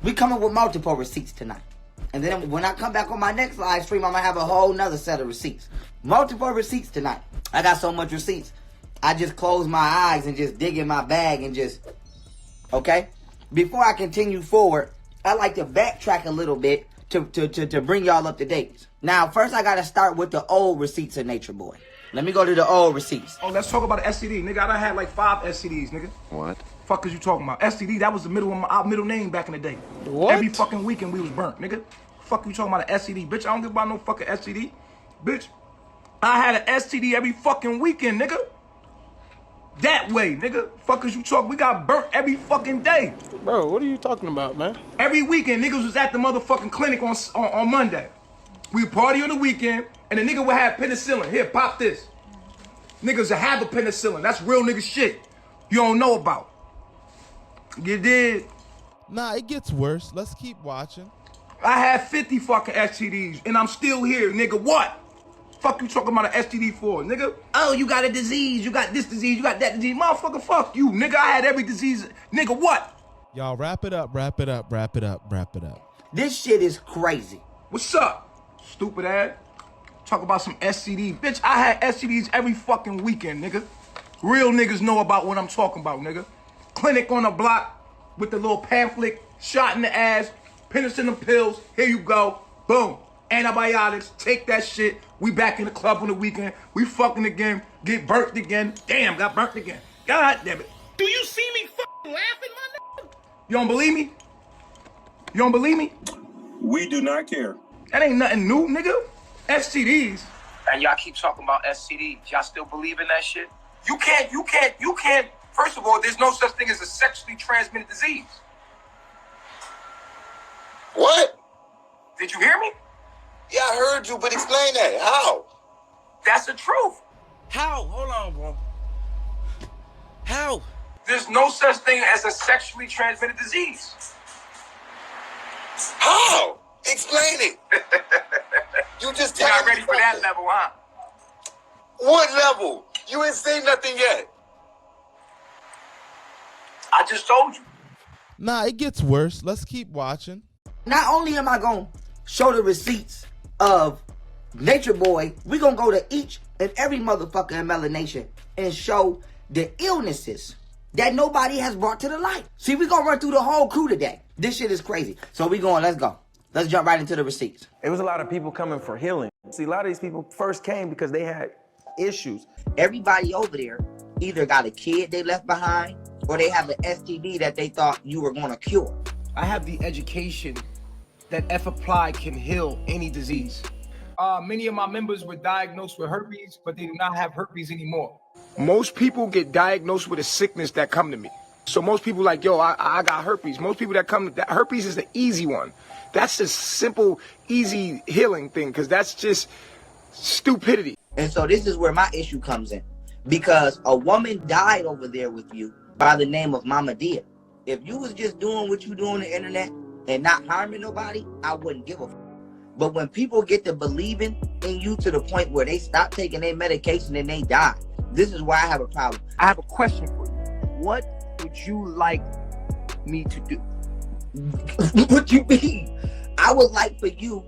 We coming with multiple receipts tonight. And then when I come back on my next live stream, I'm going to have a whole nother set of receipts. Multiple receipts tonight. I got so much receipts. I just close my eyes and just dig in my bag and just, okay? Before I continue forward, I like to backtrack a little bit to bring y'all up to date. Now, first I got to start with the old receipts of Nature Boy. Let me go to the old receipts. Oh, let's talk about the STD. Nigga, I done had like 5 STDs, nigga. What? Fuck is you talking about? STD, that was the middle of our middle name back in the day. What? Every fucking weekend we was burnt, nigga. Fuck you talking about an STD? Bitch, I don't give about no fucking STD. Bitch, I had an STD every fucking weekend, nigga. That way, nigga. Fuck is you talking? We got burnt every fucking day. Bro, what are you talking about, man? Every weekend, niggas was at the motherfucking clinic on Monday. We party on the weekend, and the nigga would have penicillin. Here, pop this. Niggas would have a penicillin. That's real nigga shit you don't know about. You did. Nah, it gets worse. Let's keep watching. I had 50 fucking STDs, and I'm still here, nigga. What? Fuck you talking about an STD for, nigga? Oh, you got a disease. You got this disease. You got that disease. Motherfucker, fuck you, nigga. I had every disease. Nigga, what? Y'all wrap it up, wrap it up, wrap it up, wrap it up. This shit is crazy. What's up, stupid ass? Talk about some STD. Bitch, I had STDs every fucking weekend, nigga. Real niggas know about what I'm talking about, nigga. Clinic on the block with the little pamphlet, shot in the ass, penicillin pills. Here you go. Boom. Antibiotics. Take that shit. We back in the club on the weekend. We fucking again. Get burnt again. Damn, got burnt again. God damn it. Do you see me fucking laughing, my nigga? You don't believe me? You don't believe me? We do not care. That ain't nothing new, nigga. STDs. And y'all keep talking about STDs. Y'all still believe in that shit? You can't. First of all, there's no such thing as a sexually transmitted disease. What? Did you hear me? Yeah, I heard you, but explain that. How? That's the truth. How? Hold on, bro. How? There's no such thing as a sexually transmitted disease. How? Explain it. You just You're tell not me ready for that something. level, huh? What level? You ain't say nothing yet. I just told you. Nah, it gets worse. Let's keep watching. Not only am I going to show the receipts of Nature Boy, we going to go to each and every motherfucker in Melon Nation and show the illnesses that nobody has brought to the light. See, we going to run through the whole crew today. This shit is crazy. So we going, let's go. Let's jump right into the receipts. It was a lot of people coming for healing. See, a lot of these people first came because they had issues. Everybody over there either got a kid they left behind or they have an STD that they thought you were going to cure. I have the education that if applied can heal any disease. Many of my members were diagnosed with herpes, but they do not have herpes anymore. Most people get diagnosed with a sickness that come to me. So most people like, yo, I got herpes. Most people that come, that herpes is the easy one. That's just simple, easy healing thing, because that's just stupidity. And so this is where my issue comes in. Because a woman died over there with you by the name of Mama Dia. If you was just doing what you do on the internet and not harming nobody, I wouldn't give a f. But when people get to believing in you to the point where they stop taking their medication and they die, this is why I have a problem. I have a question for you. What would you like me to do? What you mean? I would like for you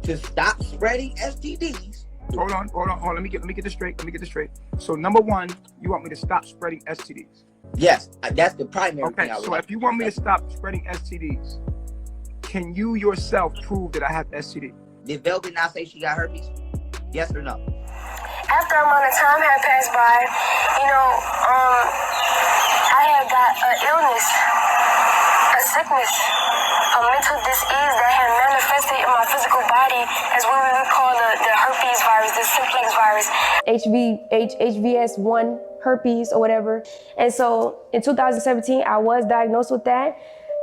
to stop spreading STDs. Hold on. Let me get this straight. So number one, you want me to stop spreading STDs? Yes, that's the primary thing. Okay, so if you want me to stop spreading STDs, can you yourself prove that I have STD? Did Velvet not say she got herpes? Yes or no? After a amount of time had passed by, I had got an illness, a sickness, a mental disease that had manifested in my physical body as what we would call the herpes virus, the simplex virus. HVS1 herpes or whatever. And so in 2017, I was diagnosed with that.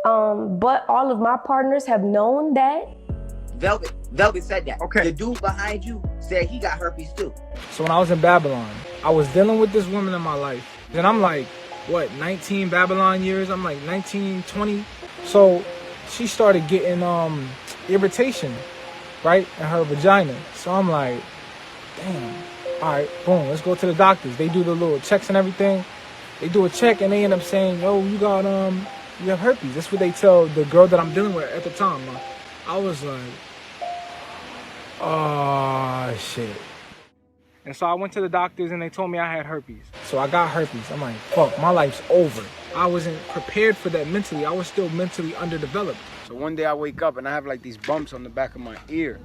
But all of my partners have known that. Velvet said that. Okay. The dude behind you said he got herpes too. So when I was in Babylon, I was dealing with this woman in my life. And I'm like, 19 Babylon years? I'm like 19, 20. So she started getting irritation, right, in her vagina. So I'm like, damn. All right, boom, let's go to the doctors. They do the little checks and everything. They do a check and they end up saying, yo, you got You have herpes. That's what they tell the girl that I'm dealing with at the time. I was like, oh, shit. And so I went to the doctors and they told me I had herpes. So I got herpes. I'm like, fuck, my life's over. I wasn't prepared for that mentally. I was still mentally underdeveloped. So one day I wake up and I have like these bumps on the back of my ear.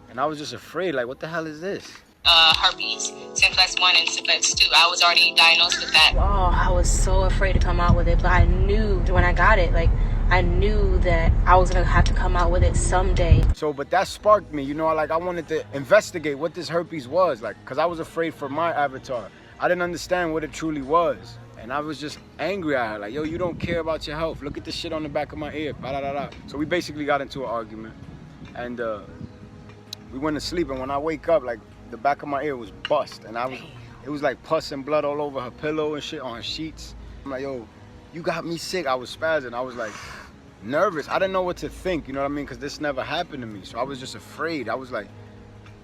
And I was just afraid, like, what the hell is this? Herpes, simplex 1 and simplex 2. I was already diagnosed with that. Oh, I was so afraid to come out with it, but I knew when I got it, like, I knew that I was gonna have to come out with it someday. So, but that sparked me, you know, like I wanted to investigate what this herpes was, like, cause I was afraid for my avatar. I didn't understand what it truly was. And I was just angry at her, like, yo, you don't care about your health. Look at the shit on the back of my ear, ba-da-da-da. So we basically got into an argument. And we went to sleep, and when I wake up, like, the back of my ear was bust. And it was like pus and blood all over her pillow and shit, on her sheets. I'm like, yo, you got me sick. I was spazzing. I was like nervous. I didn't know what to think, you know what I mean? Because this never happened to me. So I was just afraid. I was like,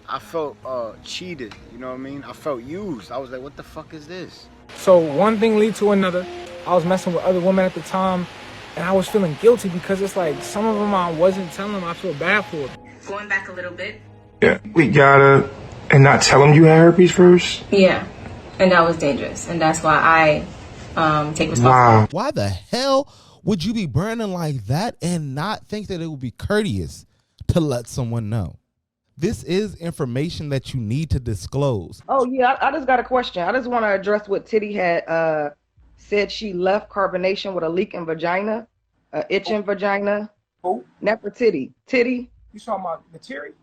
I felt cheated, you know what I mean? I felt used. I was like, what the fuck is this? So one thing lead to another. I was messing with other women at the time, and I was feeling guilty because it's like some of them I wasn't telling them. I feel bad for them. Going back a little bit. Yeah, we gotta, and not tell them you had herpes first? Yeah, and that was dangerous, and that's why I take responsibility. Wow. Why the hell would you be burning like that and not think that it would be courteous to let someone know? This is information that you need to disclose. Oh, yeah, I just got a question. I just want to address what Titty had said. She left carbonation with a leaking vagina, itching vagina. Who? Nefertiti. Titty? You talking about Natiri?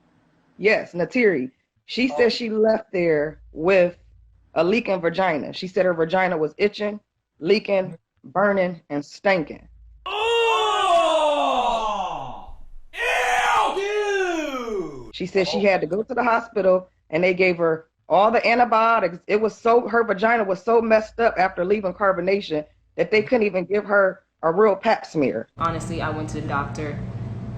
Yes, Natiri. She said she left there with a leaking vagina. She said her vagina was itching, leaking, burning, and stinking. Oh! Ew! She said she had to go to the hospital and they gave her all the antibiotics. It was her vagina was so messed up after leaving carbonation that they couldn't even give her a real pap smear. Honestly, I went to the doctor,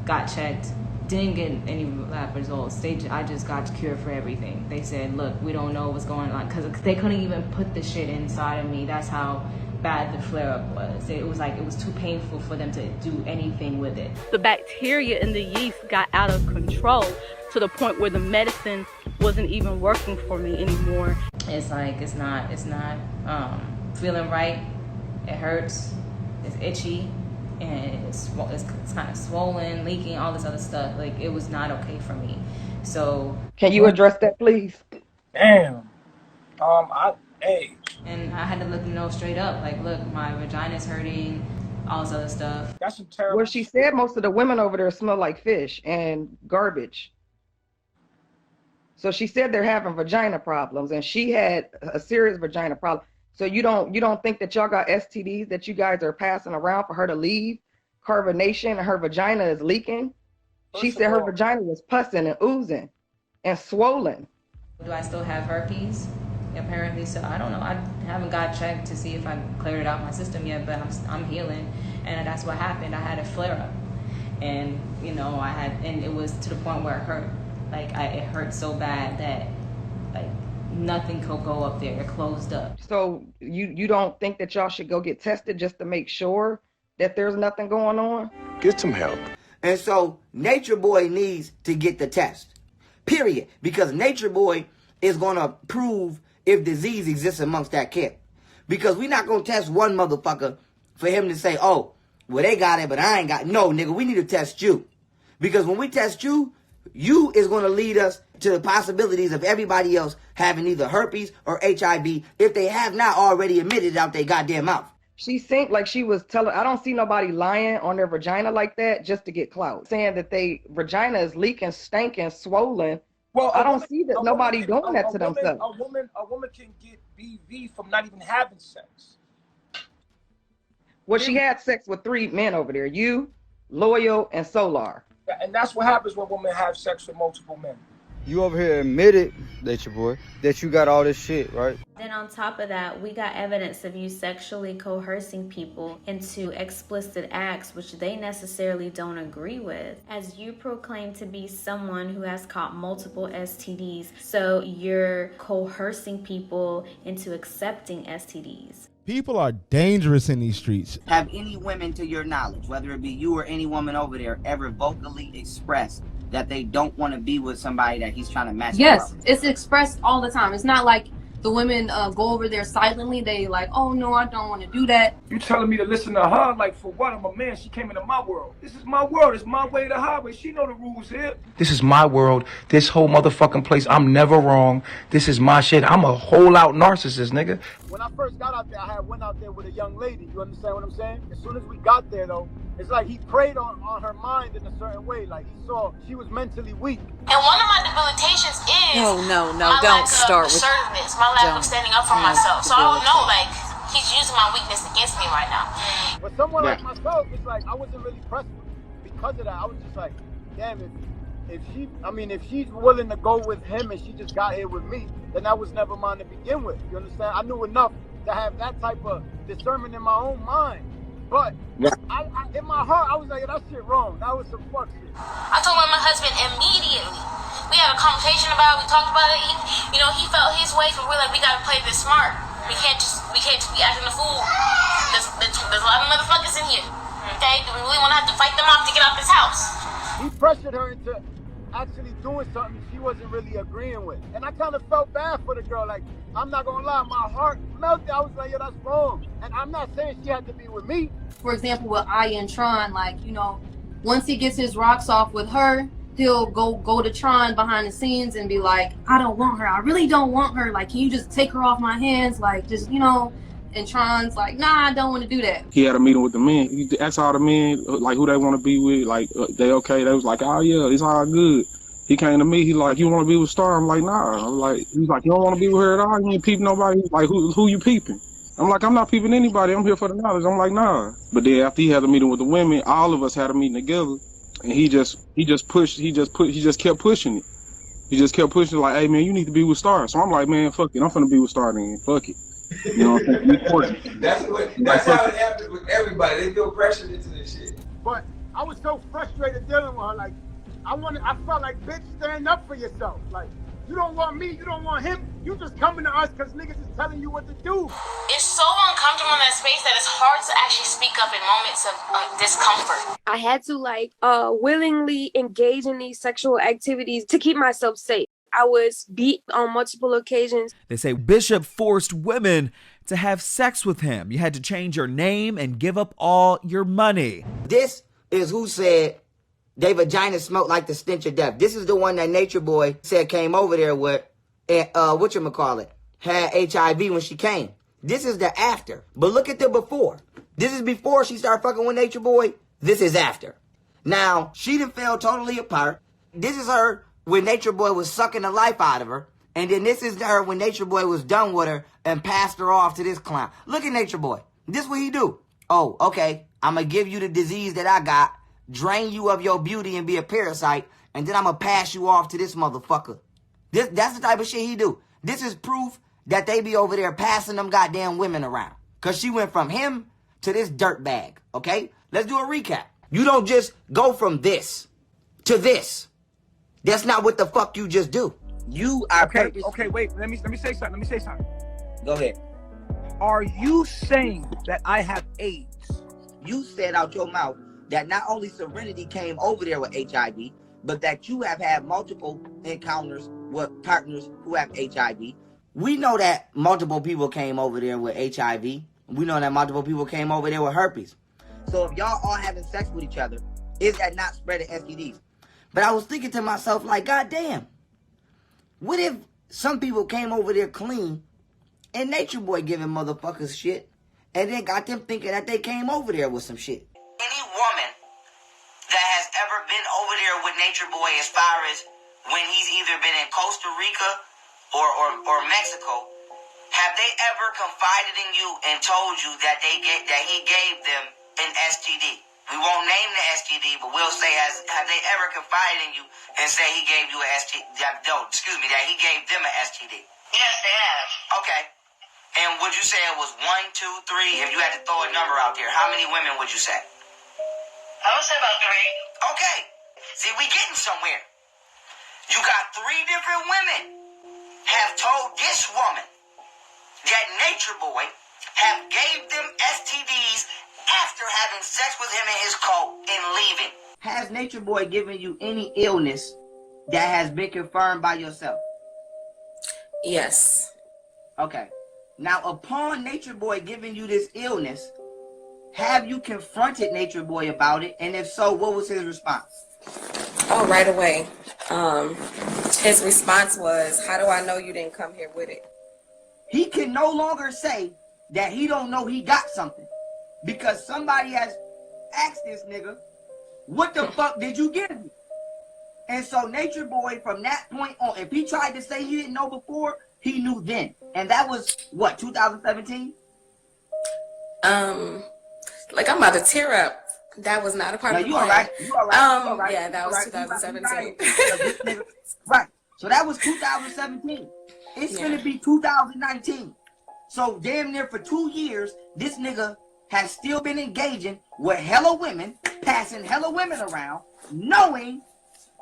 got checked, didn't get any lab results. I just got cured for everything. They said, look, we don't know what's going on, because they couldn't even put the shit inside of me. That's how bad the flare-up was. It was like, it was too painful for them to do anything with it. The bacteria in the yeast got out of control to the point where the medicine wasn't even working for me anymore. It's like, it's not feeling right. It hurts, it's itchy, and it's kind of swollen, leaking, all this other stuff. Like, it was not okay for me. So can you address that, please? Damn. And I had to let them know straight up, like, look, my vagina's hurting, all this other stuff. That's some terrible. Well, she said most of the women over there smell like fish and garbage. So she said they're having vagina problems, and she had a serious vagina problem. So you don't think that y'all got STDs that you guys are passing around for her to leave carbonation and her vagina is leaking? She said her vagina was pussing and oozing and swollen. Do I still have herpes? Apparently so. I don't know. I haven't got checked to see if I cleared it out my system yet, but I'm healing, and that's what happened. I had a flare up, and and it was to the point where it hurt. Like, it hurt so bad that like nothing could go up there. It closed up. So you don't think that y'all should go get tested just to make sure that there's nothing going on? Get some help. And so Nature Boy needs to get the test. Period. Because Nature Boy is going to prove if disease exists amongst that camp. Because we're not going to test one motherfucker for him to say, oh, well, they got it, but I ain't got it. No, nigga, we need to test you. Because when we test you, you is going to lead us to the possibilities of everybody else having either herpes or HIV if they have not already admitted it out their goddamn mouth. She seemed like she was telling, I don't see nobody lying on their vagina like that just to get clout. Saying that they vagina is leaking, stinking, swollen. Well, I don't see that nobody doing that to themselves. A woman can get BV from not even having sex. Well, she had sex with 3 men over there. You, Loyal, and Solar. And that's what happens when women have sex with multiple men. You over here admitted, Nature Boy, that you got all this shit, right? Then on top of that, we got evidence of you sexually coercing people into explicit acts which they necessarily don't agree with, as you proclaim to be someone who has caught multiple STDs. So you're coercing people into accepting STDs. People are dangerous in these streets. Have any women, to your knowledge, whether it be you or any woman over there, ever vocally expressed that they don't want to be with somebody that he's trying to match? Yes, it's expressed all the time. It's not like the women go over there silently. They like, oh no, I don't want to do that. You telling me to listen to her? Like, for what? I'm a man. She came into my world. This is my world. It's my way to the highway. She know the rules here. This is my world. This whole motherfucking place. I'm never wrong. This is my shit. I'm a whole out narcissist, nigga. When I first got out there, I had went out there with a young lady. You understand what I'm saying? As soon as we got there, though, it's like he preyed on her mind in a certain way. Like, he saw she was mentally weak. And one of my debilitations is no, my don't lack start of with assertiveness, my lack of standing up for myself. So I don't know, like, he's using my weakness against me right now. But someone like myself, it's like I wasn't really pressed because of that. I was just like, damn, if she's willing to go with him and she just got here with me, then that was never mine to begin with. You understand? I knew enough to have that type of discernment in my own mind. But I, in my heart, I was like, that shit wrong. That was some fuck shit. I told my husband immediately. We had a conversation about it. We talked about it. He felt his way, but we're like, we gotta play this smart. We can't just be acting a fool. There's a lot of motherfuckers in here. Okay? Do we really want to have to fight them off to get out this house? He pressured her into actually doing something she wasn't really agreeing with. And I kind of felt bad for the girl. Like, I'm not gonna lie, my heart melted. I was like, yeah, that's wrong. And I'm not saying she had to be with me. For example, with Aya and Tron, like, once he gets his rocks off with her, he'll go to Tron behind the scenes and be like, I don't want her. I really don't want her. Like, can you just take her off my hands? Like, just, and Tron's like, nah, I don't want to do that. He had a meeting with the men. He asked all the men, like, who they want to be with. Like, they okay. They was like, oh, yeah, it's all good. He came to me. He like, you want to be with Star? I'm like, nah. I'm like, he's like, you don't want to be with her at all? You ain't peeping nobody? He's like, who you peeping? I'm like, I'm not peeping anybody. I'm here for the knowledge. I'm like, nah. But then after he had a meeting with the women, all of us had a meeting together. And he just kept pushing it. He just kept pushing like, hey man, you need to be with Star. So I'm like, man, fuck it. I'm finna be with Star then. Fuck it. You know what I'm saying? That's how it happens with everybody. They feel pressured into this shit. But I was so frustrated dealing with her. Like, I felt like, bitch, stand up for yourself. Like, you don't want me, you don't want him. You just coming to us because niggas is telling you what to do. It's so uncomfortable in that space that it's hard to actually speak up in moments of discomfort. I had to willingly engage in these sexual activities to keep myself safe. I was beat on multiple occasions. They say Bishop forced women to have sex with him. You had to change your name and give up all your money. This is who said they vagina smelled like the stench of death. This is the one that Nature Boy said came over there with, and whatchamacallit, had HIV when she came. This is the after. But look at the before. This is before she started fucking with Nature Boy. This is after. Now, she done fell totally apart. This is her when Nature Boy was sucking the life out of her. And then this is her when Nature Boy was done with her and passed her off to this clown. Look at Nature Boy. This what he do. Oh, okay. I'm going to give you the disease that I got, drain you of your beauty and be a parasite, and then I'm going to pass you off to this motherfucker. That's the type of shit he do. This is proof that they be over there passing them goddamn women around. Because she went from him to this dirtbag, okay? Let's do a recap. You don't just go from this to this. That's not what the fuck you just do. You are okay, wait. Let me say something. Go ahead. Are you saying that I have AIDS? You said out your mouth that not only Serenity came over there with HIV, but that you have had multiple encounters with partners who have HIV. We know that multiple people came over there with HIV. We know that multiple people came over there with herpes. So if y'all all having sex with each other, is that not spreading STDs? But I was thinking to myself, like, goddamn, what if some people came over there clean and Nature Boy giving motherfuckers shit and then got them thinking that they came over there with some shit? Any woman that has ever been over there with Nature Boy as far as when he's either been in Costa Rica or Mexico, have they ever confided in you and told you that he gave them an STD? We won't name the STD, but we'll say, have they ever confided in you and say he gave you an STD? That he gave them an STD? Yes, they have. Okay. And would you say it was 1, 2, 3? If you had to throw a number out there, how many women would you say? I would say about 3. Okay. See, we getting somewhere. You got 3 different women have told this woman that Nature Boy have gave them STDs after having sex with him in his coat and leaving. Has Nature Boy given you any illness that has been confirmed by yourself? Yes. Okay. Now, upon Nature Boy giving you this illness, have you confronted Nature Boy about it? And if so, what was his response? Oh, right away. His response was, "How do I know you didn't come here with it?" He can no longer say that he don't know he got something, because somebody has asked this nigga, what the fuck did you give me? And so Nature Boy, from that point on, if he tried to say he didn't know before, he knew then. And that was, what, 2017? Like, I'm about to tear up. That was not a part of the plan. You all right. Yeah, that was 2017. Right. So that was 2017. It's gonna be 2019. So damn near for 2 years, this nigga has still been engaging with hella women, passing hella women around, knowing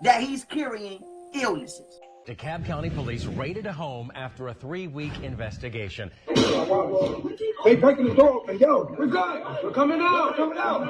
that he's carrying illnesses. DeKalb County Police raided a home after a 3-week investigation. They breaking the door open. Yo, we're good. We're coming out. We're coming out.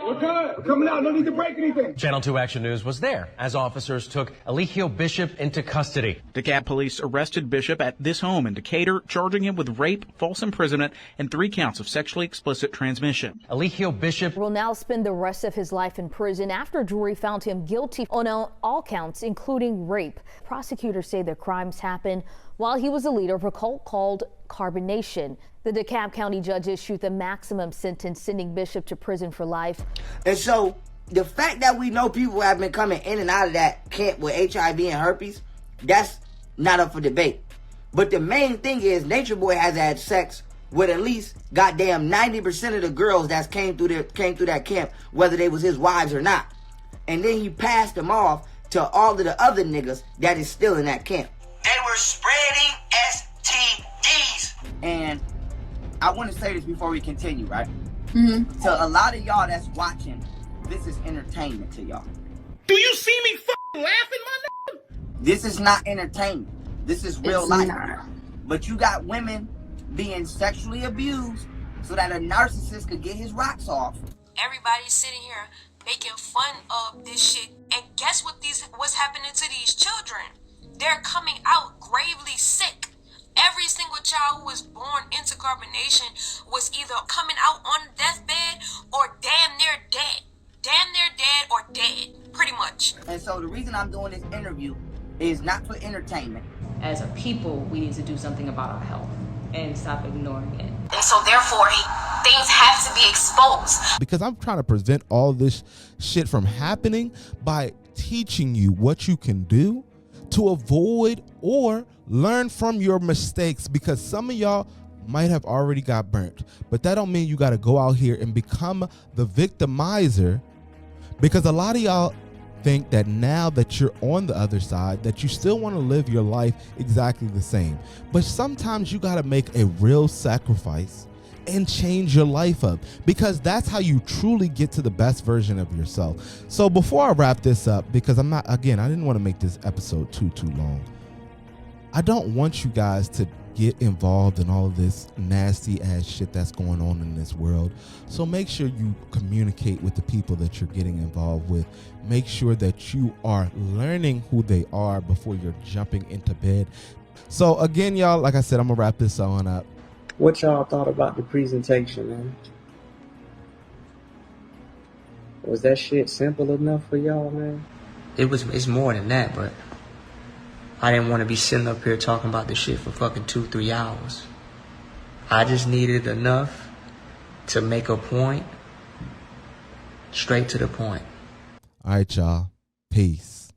We're good. We're coming out. No need to break anything. Channel 2 Action News was there as officers took Eligio Bishop into custody. DeKalb police arrested Bishop at this home in Decatur, charging him with rape, false imprisonment, and 3 counts of sexually explicit transmission. Eligio Bishop will now spend the rest of his life in prison after a jury found him guilty on all counts, including rape. Prosecutors say the crimes happened while he was a leader of a cult called Carbonation. The DeKalb County judge issued the maximum sentence, sending Bishop to prison for life. And so the fact that we know people have been coming in and out of that camp with HIV and herpes, that's not up for debate. But the main thing is Nature Boy has had sex with at least goddamn 90% of the girls that came through that camp, whether they was his wives or not. And then he passed them off to all of the other niggas that is still in that camp. They were spreading STDs. And I want to say this before we continue, right? Mm-hmm. To a lot of y'all that's watching, this is entertainment to y'all. Do you see me laughing, my nigga? This is not entertainment. This is real life. But you got women being sexually abused so that a narcissist could get his rocks off. Everybody's sitting here making fun of this shit, and guess what's happening to these children? They're coming out gravely sick. Every single child who was born into carbonation was either coming out on deathbed or damn near dead. Damn near dead or dead, pretty much. And so the reason I'm doing this interview is not for entertainment. As a people, we need to do something about our health and stop ignoring it. And so therefore, things have to be exposed. Because I'm trying to prevent all this shit from happening by teaching you what you can do to avoid or learn from your mistakes, because some of y'all might have already got burnt, but that don't mean you got to go out here and become the victimizer, because a lot of y'all think that now that you're on the other side that you still want to live your life exactly the same. But sometimes you got to make a real sacrifice and change your life up, because that's how you truly get to the best version of yourself. So before I wrap this up, because I didn't want to make this episode too long. I don't want you guys to get involved in all of this nasty ass shit that's going on in this world. So make sure you communicate with the people that you're getting involved with. Make sure that you are learning who they are before you're jumping into bed. So again, y'all, like I said, I'm gonna wrap this on up. What y'all thought about the presentation, man? Was that shit simple enough for y'all, man? It's more than that, but I didn't want to be sitting up here talking about this shit for fucking 2-3 hours. I just needed enough to make a point, straight to the point. All right, y'all. Peace.